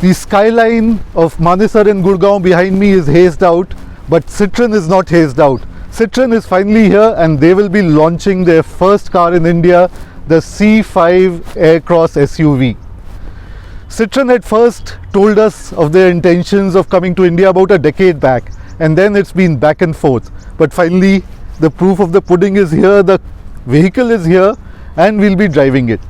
The skyline of Manesar and Gurgaon behind me is hazed out, but Citroën is not hazed out. Citroën is finally here and they will be launching their first car in India, the C5 Aircross SUV. Citroën had first told us of their intentions of coming to India about a decade back, and then it's been back and forth. But finally, the proof of the pudding is here, the vehicle is here, and we'll be driving it.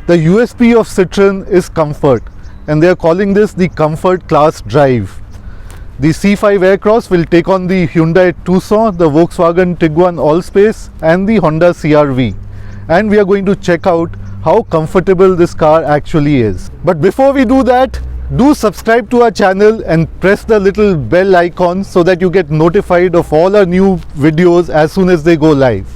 The USP of Citroën is comfort, and they are calling this the Comfort Class Drive. The C5 Aircross will take on the Hyundai Tucson, the Volkswagen Tiguan Allspace, and the Honda CR-V. And we are going to check out how comfortable this car actually is. But before we do that, do subscribe to our channel and press the little bell icon so that you get notified of all our new videos as soon as they go live.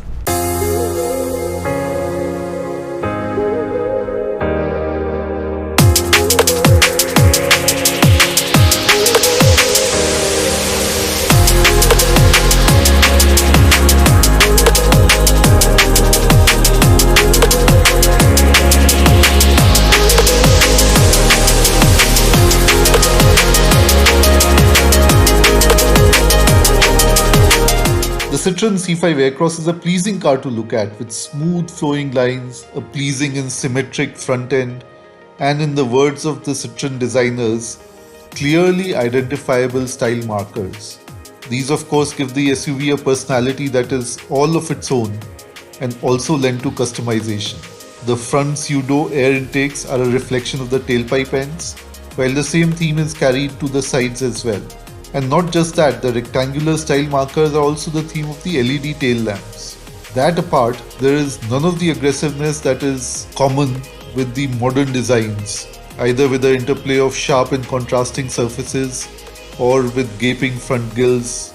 The Citroën C5 Aircross is a pleasing car to look at, with smooth flowing lines, a pleasing and symmetric front end, and in the words of the Citroën designers, clearly identifiable style markers. These of course give the SUV a personality that is all of its own and also lend to customization. The front pseudo air intakes are a reflection of the tailpipe ends, while the same theme is carried to the sides as well. And not just that, the rectangular style markers are also the theme of the LED tail lamps. That apart, there is none of the aggressiveness that is common with the modern designs, either with the interplay of sharp and contrasting surfaces or with gaping front grills.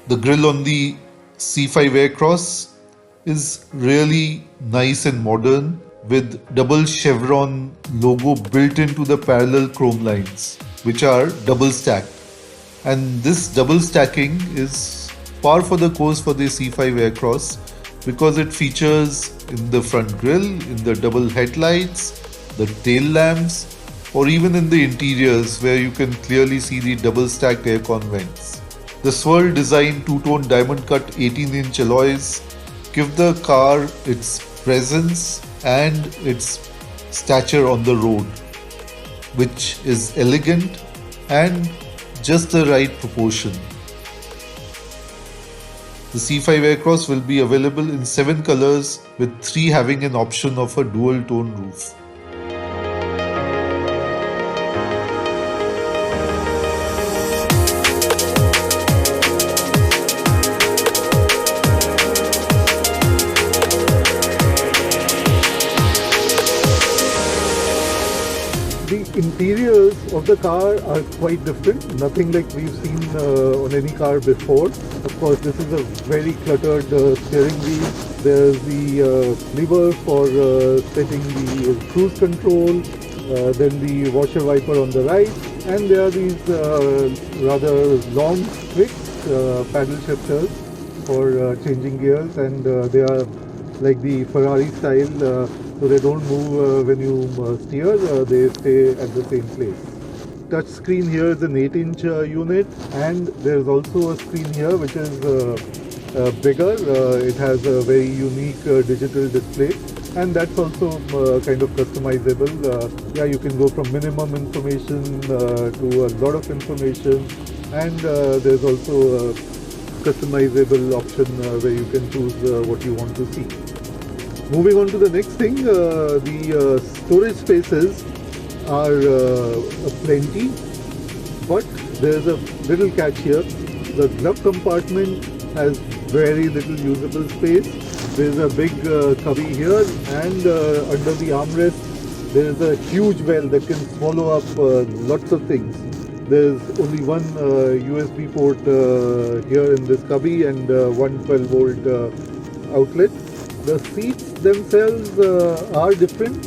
The grille on the C5 Aircross is really nice and modern, with double chevron logo built into the parallel chrome lines, which are double stacked. And this double stacking is par for the course for the C5 Aircross because it features in the front grille, in the double headlights, the tail lamps, or even in the interiors where you can clearly see the double stacked aircon vents. The swirl design two-tone diamond cut 18-inch alloys give the car its presence and its stature on the road, which is elegant and just the right proportion. The C5 Aircross will be available in 7 colors, with 3 having an option of a dual tone roof. The interiors of the car are quite different, nothing like we've seen on any car before. Of course, this is a very cluttered steering wheel. There's the lever for setting the cruise control, then the washer wiper on the right, and there are these rather long switch paddle shifters for changing gears, and they are like the Ferrari style. So they don't move when you steer, they stay at the same place. Touch screen here is an 8-inch unit, and there's also a screen here which is bigger. It has a very unique digital display, and that's also kind of customizable. Yeah, you can go from minimum information to a lot of information, and there's also a customizable option where you can choose what you want to see. Moving on to the next thing, the storage spaces are plenty, but there's a little catch here. The glove compartment has very little usable space. There's a big cubby here, and under the armrest there's a huge well that can swallow up lots of things. There's only one USB port here in this cubby and one 12-volt outlet. The seats themselves are different.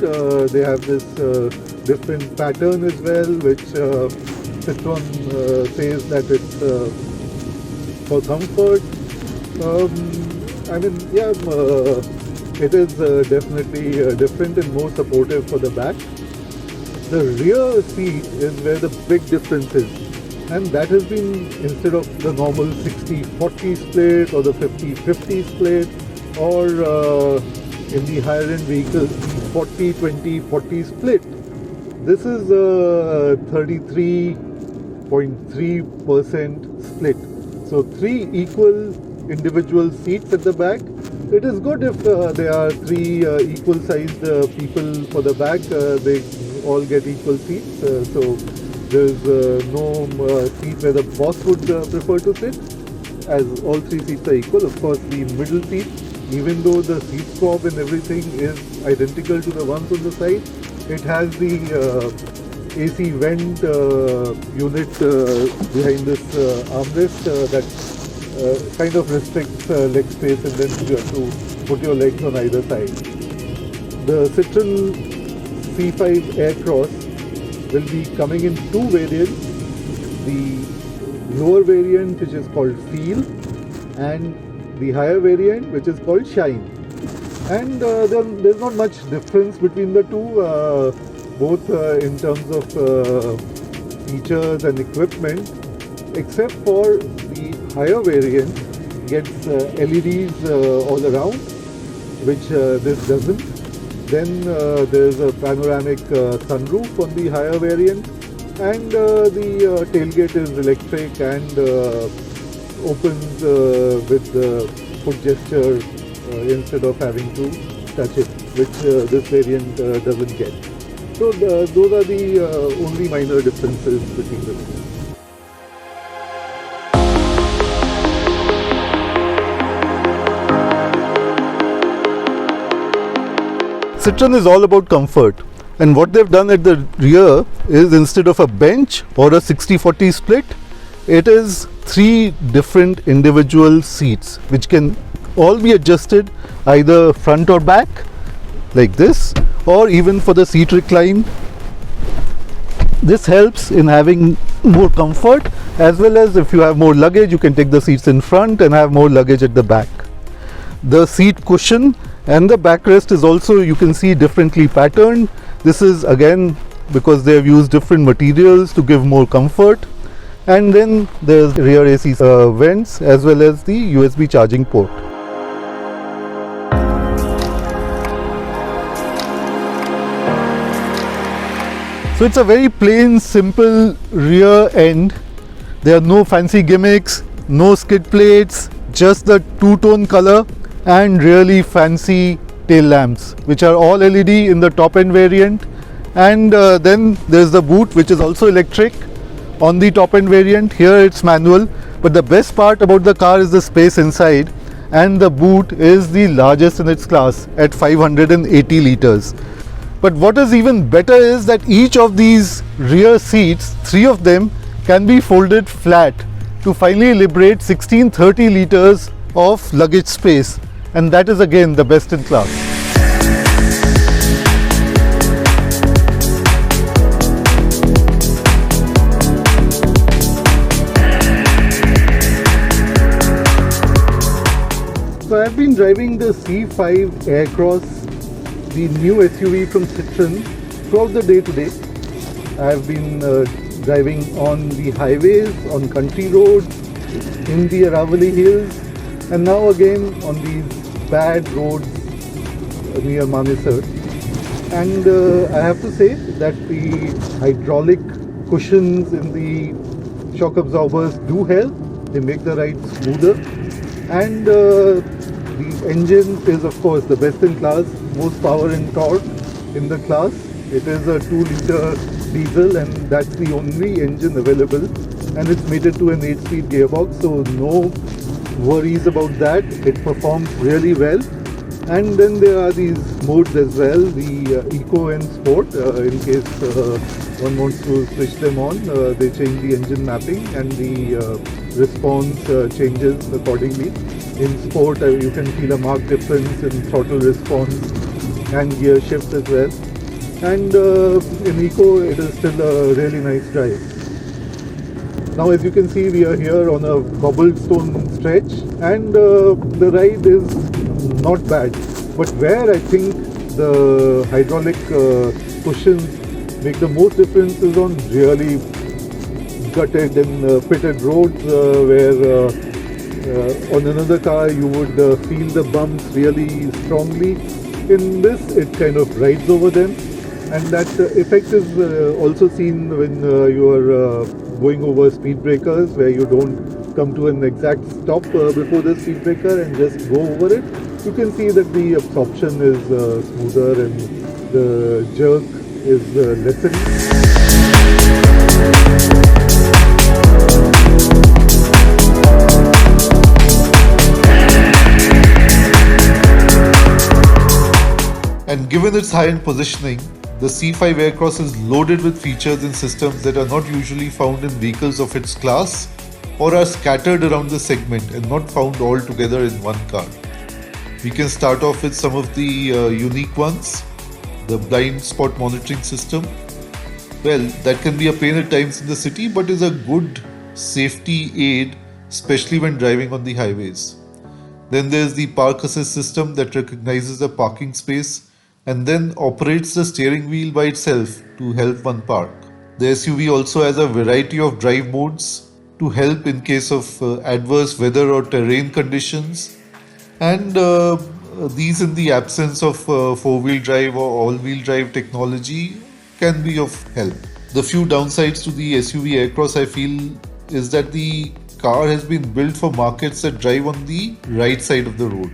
They have this different pattern as well, which Citroën says that it's for comfort. I mean, yeah, it is definitely different and more supportive for the back. The rear seat is where the big difference is, and that has been, instead of the normal 60-40 split or the 50-50 split, or in the higher end vehicles, 40-20-40 split. This is a 33.3% split. So 3 equal individual seats at the back. It is good if there are 3 equal sized people for the back. They all get equal seats. So there's no seat where the boss would prefer to sit, as all 3 seats are equal. Of course, the middle seat, even though the seat swab and everything is identical to the ones on the side, it has the AC vent unit behind this armrest that kind of restricts leg space, and then you have to put your legs on either side. The Citroen C5 Aircross will be coming in 2 variants. The lower variant, which is called Feel, and the higher variant, which is called Shine. And there's not much difference between the two, both in terms of features and equipment, except for the higher variant gets LEDs all around, which this doesn't. Then there's a panoramic sunroof on the higher variant, and the tailgate is electric and opens with the foot gesture instead of having to touch it, which this variant doesn't get. So those are the only minor differences between the two. Citroen is all about comfort, and what they've done at the rear is, instead of a bench or a 60-40 split, it is 3 different individual seats which can all be adjusted either front or back like this, or even for the seat recline. This helps in having more comfort, as well as if you have more luggage, you can take the seats in front and have more luggage at the back. The seat cushion and the backrest is also, you can see, differently patterned. This is again because they have used different materials to give more comfort. And then there's rear AC vents as well as the USB charging port. So it's a very plain, simple rear end. There are no fancy gimmicks, no skid plates, just the two-tone color and really fancy tail lamps, which are all LED in the top end variant. And then there's the boot, which is also electric on the top end variant. Here it's manual, but the best part about the car is the space inside, and the boot is the largest in its class at 580 liters. But what is even better is that each of these rear seats, 3 of them, can be folded flat to finally liberate 1630 liters of luggage space, and that is again the best in class. So I've been driving the C5 Aircross, the new SUV from Citroen, throughout the day today. I've been driving on the highways, on country roads, in the Aravalli Hills, and now again on these bad roads near Manesar. And I have to say that the hydraulic cushions in the shock absorbers do help. They make the ride smoother. And the engine is, of course, the best in class, most power and torque in the class. It is a 2-liter diesel, and that's the only engine available, and it's mated to an 8-speed gearbox, so no worries about that. It performs really well. And then there are these modes as well, the Eco and Sport. In case one wants to switch them on, they change the engine mapping, and the response changes accordingly. In Sport, you can feel a marked difference in throttle response and gear shifts as well. And in Eco, it is still a really nice drive. Now, as you can see, we are here on a cobblestone stretch, and the ride is not bad. But where I think the hydraulic cushions make the most difference is on really gutted and pitted roads where on another car you would feel the bumps really strongly. In this, it kind of rides over them, and that effect is also seen when you are going over speed breakers, where you don't come to an exact stop before the speed breaker and just go over it. You can see that the absorption is smoother and the jerk is lessened. And given its high-end positioning, the C5 Aircross is loaded with features and systems that are not usually found in vehicles of its class or are scattered around the segment and not found all together in one car. We can start off with some of the unique ones. The blind spot monitoring system. Well, that can be a pain at times in the city, but is a good safety aid, especially when driving on the highways. Then there's the park assist system that recognizes the parking space and then operates the steering wheel by itself to help one park. The SUV also has a variety of drive modes to help in case of adverse weather or terrain conditions, and these, in the absence of four-wheel drive or all-wheel drive technology, can be of help. The few downsides to the SUV Aircross, I feel, is that the car has been built for markets that drive on the right side of the road.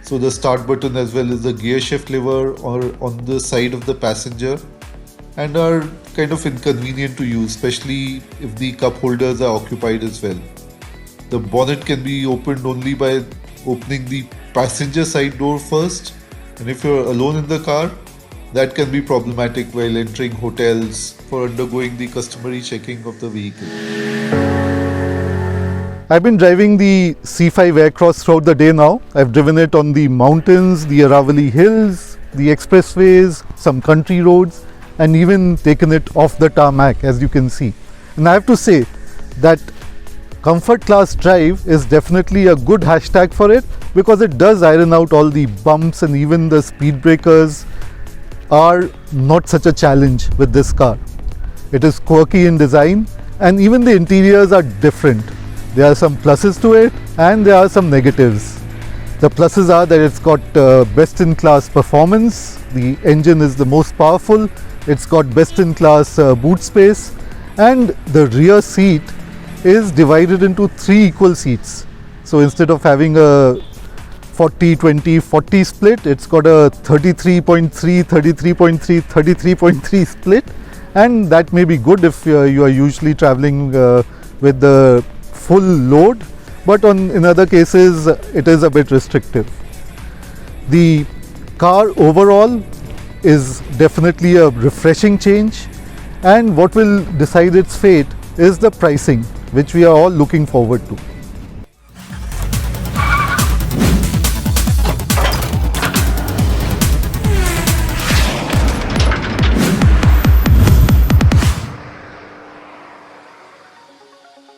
So the start button as well as the gear shift lever are on the side of the passenger and are kind of inconvenient to use, especially if the cup holders are occupied as well. The bonnet can be opened only by opening the passenger side door first, and if you're alone in the car, that can be problematic while entering hotels for undergoing the customary checking of the vehicle. I've been driving the C5 Aircross throughout the day now. I've driven it on the mountains, the Aravalli Hills, the expressways, some country roads, and even taken it off the tarmac, as you can see. And I have to say that Comfort Class Drive is definitely a good hashtag for it, because it does iron out all the bumps, and even the speed breakers are not such a challenge with this car. It is quirky in design, and even the interiors are different. There are some pluses to it and there are some negatives. The pluses are that it's got best-in-class performance, the engine is the most powerful, it's got best-in-class boot space, and the rear seat is divided into 3 equal seats. So instead of having a 40-20-40 split, it's got a 33.3, 33.3, 33.3 split, and that may be good if you are usually traveling with the full load, but in other cases it is a bit restrictive. The car overall is definitely a refreshing change, and what will decide its fate is the pricing, which we are all looking forward to.